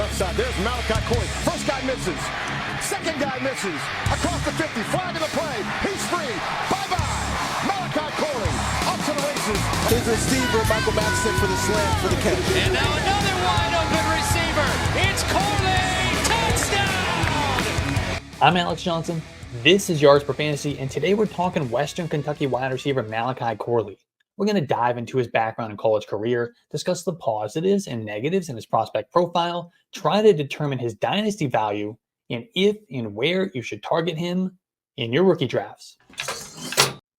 left side. There's Malachi Corley. First guy misses. Second guy misses. Across the 50. Flag in the play. He's free. Bye-bye. Malachi Corley up to the races. His receiver, Michael Madison, for the slant for the catch. And now another wide open receiver. It's Corley. Touchdown! I'm Alex Johnson. This is Yards Per Fantasy, and today we're talking Western Kentucky wide receiver Malachi Corley. We're going to dive into his background and college career, discuss the positives and negatives in his prospect profile, try to determine his dynasty value, and if and where you should target him in your rookie drafts.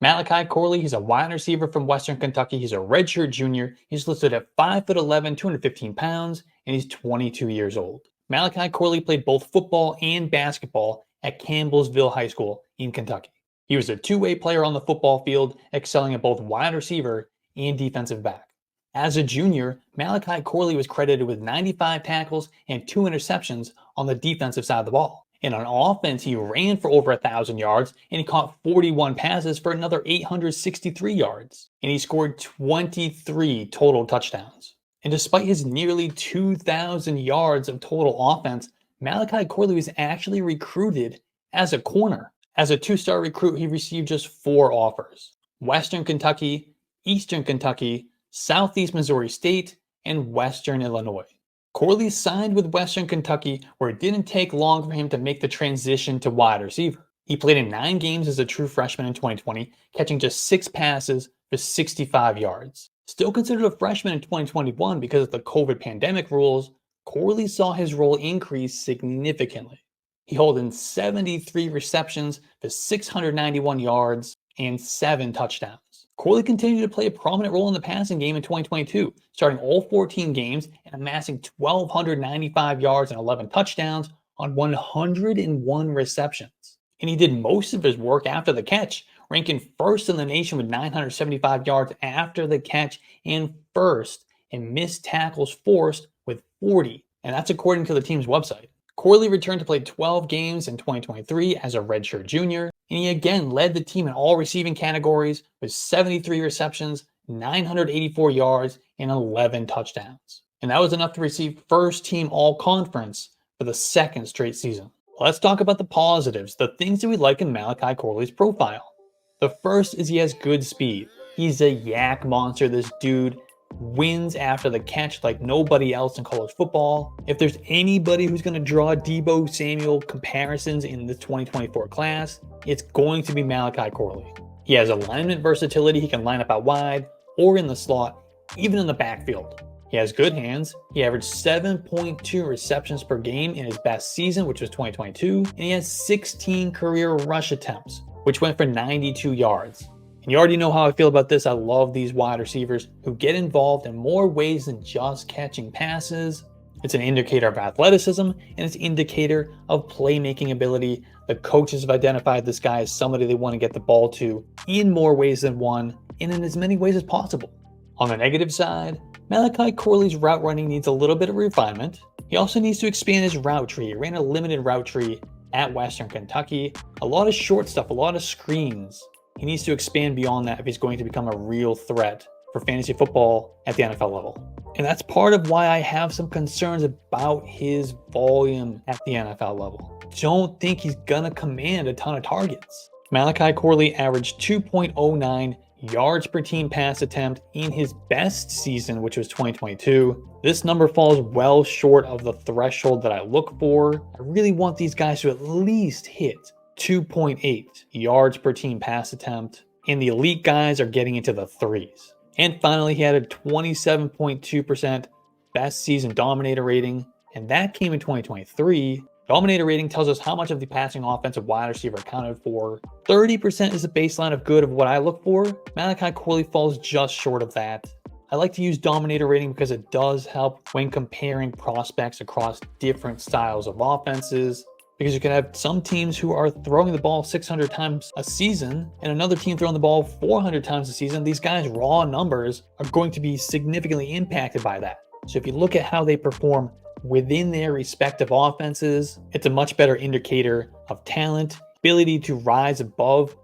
Malachi Corley, he's a wide receiver from Western Kentucky. He's a redshirt junior. He's listed at 5'11", 215 pounds, and he's 22 years old. Malachi Corley played both football and basketball at Campbellsville High School in Kentucky. He was a two-way player on the football field, excelling at both wide receiver and defensive back. As a junior, Malachi Corley was credited with 95 tackles and 2 interceptions on the defensive side of the ball. And on offense, he ran for over 1,000 yards, and he caught 41 passes for another 863 yards. And he scored 23 total touchdowns. And despite his nearly 2,000 yards of total offense, Malachi Corley was actually recruited as a corner. As a 2-star recruit, he received just 4 offers: Western Kentucky, Eastern Kentucky, Southeast Missouri State, and Western Illinois. Corley signed with Western Kentucky, where it didn't take long for him to make the transition to wide receiver. He played in 9 games as a true freshman in 2020, catching just 6 passes for 65 yards. Still considered a freshman in 2021 because of the COVID pandemic rules, Corley saw his role increase significantly. He held in 73 receptions for 691 yards and 7 touchdowns. Corley continued to play a prominent role in the passing game in 2022, starting all 14 games and amassing 1,295 yards and 11 touchdowns on 101 receptions. And he did most of his work after the catch, ranking first in the nation with 975 yards after the catch and first in missed tackles forced with 40. And that's according to the team's website. Corley returned to play 12 games in 2023 as a redshirt junior, and he again led the team in all receiving categories with 73 receptions, 984 yards, and 11 touchdowns. And that was enough to receive first team all-conference for the 2nd straight season. Let's talk about the positives, the things that we like in Malachi Corley's profile. The first is he has good speed. He's a YAC monster. This dude wins after the catch like nobody else in college football. If there's anybody who's going to draw Deebo Samuel comparisons in the 2024 class, it's going to be Malachi Corley. He has alignment versatility. He can line up out wide or in the slot, even in the backfield. He has good hands. He averaged 7.2 receptions per game in his best season, which was 2022, and he has 16 career rush attempts, which went for 92 yards. And you already know how I feel about this. I love these wide receivers who get involved in more ways than just catching passes. It's an indicator of athleticism, and it's an indicator of playmaking ability. The coaches have identified this guy as somebody they want to get the ball to in more ways than one, and in as many ways as possible. On the negative side, Malachi Corley's route running needs a little bit of refinement. He also needs to expand his route tree. He ran a limited route tree at Western Kentucky. A lot of short stuff, a lot of screens. He needs to expand beyond that if he's going to become a real threat for fantasy football at the NFL level. And that's part of why I have some concerns about his volume at the NFL level. Don't think he's gonna command a ton of targets. Malachi Corley averaged 2.09 yards per team pass attempt in his best season, which was 2022. This number falls well short of the threshold that I look for. I really want these guys to at least hit 2.8 yards per team pass attempt, and the elite guys are getting into the 3s. And finally, he had a 27.2% best season dominator rating, and that came in 2023. Dominator rating tells us how much of the passing offensive wide receiver accounted for. 30% is the baseline of good of what I look for. Malachi Corley falls just short of that. I like to use dominator rating because it does help when comparing prospects across different styles of offenses. Because you can have some teams who are throwing the ball 600 times a season and another team throwing the ball 400 times a season. These guys' raw numbers are going to be significantly impacted by that. So if you look at how they perform within their respective offenses, it's a much better indicator of talent, ability to rise above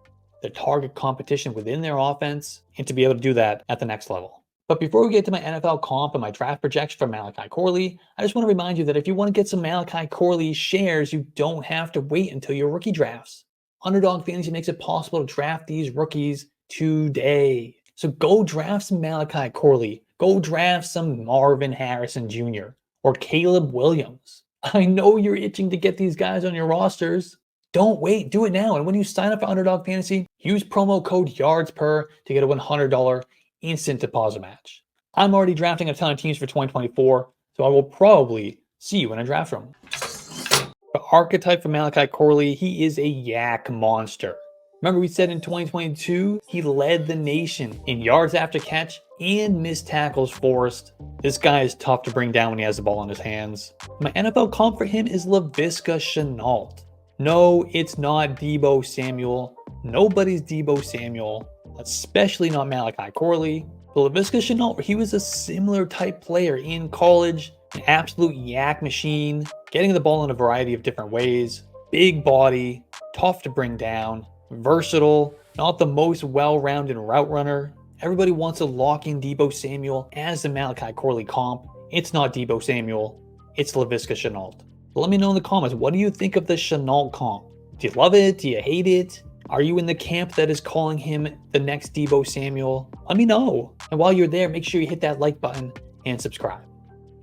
the target competition within their offense, and to be able to do that at the next level. But before we get to my NFL comp and my draft projection for Malachi Corley, I just want to remind you that if you want to get some Malachi Corley shares, you don't have to wait until your rookie drafts. Underdog Fantasy makes it possible to draft these rookies today. So go draft some Malachi Corley. Go draft some Marvin Harrison Jr. or Caleb Williams. I know you're itching to get these guys on your rosters. Don't wait, do it now. And when you sign up for Underdog Fantasy, use promo code YARDSPER to get a $100 instant deposit match. I'm already drafting a ton of teams for 2024, so I will probably see you in a draft room. The archetype for Malachi Corley, he is a YAC monster. Remember we said in 2022, he led the nation in yards after catch and missed tackles forced. This guy is tough to bring down when he has the ball in his hands. My NFL comp for him is Laviska Shenault. No, it's not Deebo Samuel. Nobody's Deebo Samuel, especially not Malachi Corley. But Laviska Shenault, he was a similar type player in college, an absolute YAC machine, getting the ball in a variety of different ways, big body, tough to bring down, versatile, not the most well-rounded route runner. Everybody wants to lock in Deebo Samuel as the Malachi Corley comp. It's not Deebo Samuel, it's Laviska Shenault. Let me know in the comments, what do you think of the Shenault comp? Do you love it? Do you hate it? Are you in the camp that is calling him the next Deebo Samuel? Let me know. And while you're there, make sure you hit that like button and subscribe.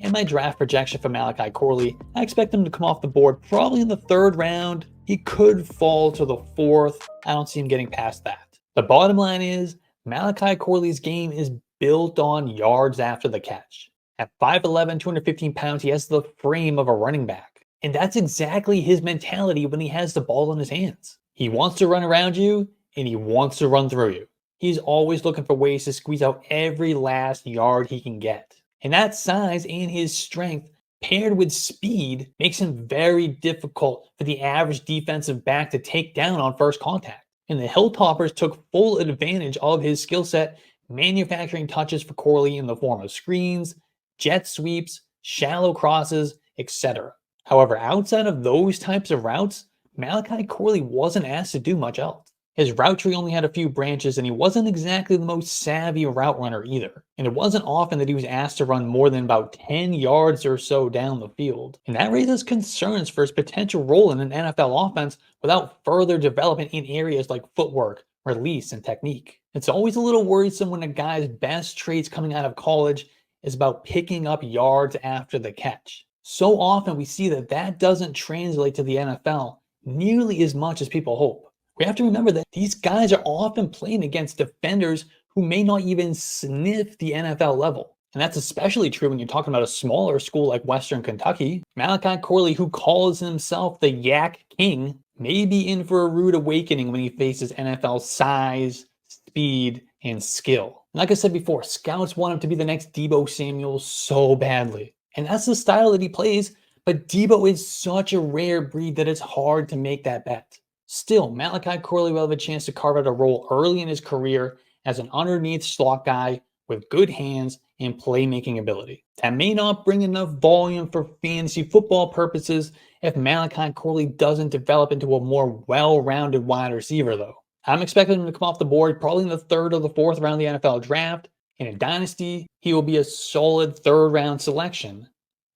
In my draft projection for Malachi Corley, I expect him to come off the board probably in the 3rd round. He could fall to the 4th. I don't see him getting past that. The bottom line is, Malachi Corley's game is built on yards after the catch. At 5'11", 215 pounds, he has the frame of a running back. And that's exactly his mentality when he has the ball in his hands. He wants to run around you, and he wants to run through you. He's always looking for ways to squeeze out every last yard he can get. And that size and his strength, paired with speed, makes him very difficult for the average defensive back to take down on first contact. And the Hilltoppers took full advantage of his skill set, manufacturing touches for Corley in the form of screens, jet sweeps, shallow crosses, etc. However, outside of those types of routes, Malachi Corley wasn't asked to do much else. His route tree only had a few branches, and he wasn't exactly the most savvy route runner either. And it wasn't often that he was asked to run more than about 10 yards or so down the field. And that raises concerns for his potential role in an NFL offense without further development in areas like footwork, release, and technique. It's always a little worrisome when a guy's best traits coming out of college is about picking up yards after the catch. So often we see that doesn't translate to the NFL nearly as much as people hope. We have to remember that these guys are often playing against defenders who may not even sniff the NFL level. And that's especially true when you're talking about a smaller school like Western Kentucky. Malachi Corley, who calls himself the YAC King, may be in for a rude awakening when he faces NFL size, speed, and skill. And like I said before, scouts want him to be the next Deebo Samuel so badly. And that's the style that he plays, but Deebo is such a rare breed that it's hard to make that bet. Still, Malachi Corley will have a chance to carve out a role early in his career as an underneath slot guy with good hands and playmaking ability. That may not bring enough volume for fantasy football purposes if Malachi Corley doesn't develop into a more well-rounded wide receiver though. I'm expecting him to come off the board probably in the 3rd or the 4th round of the NFL draft. In a dynasty, he will be a solid 3rd round selection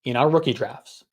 in our rookie drafts.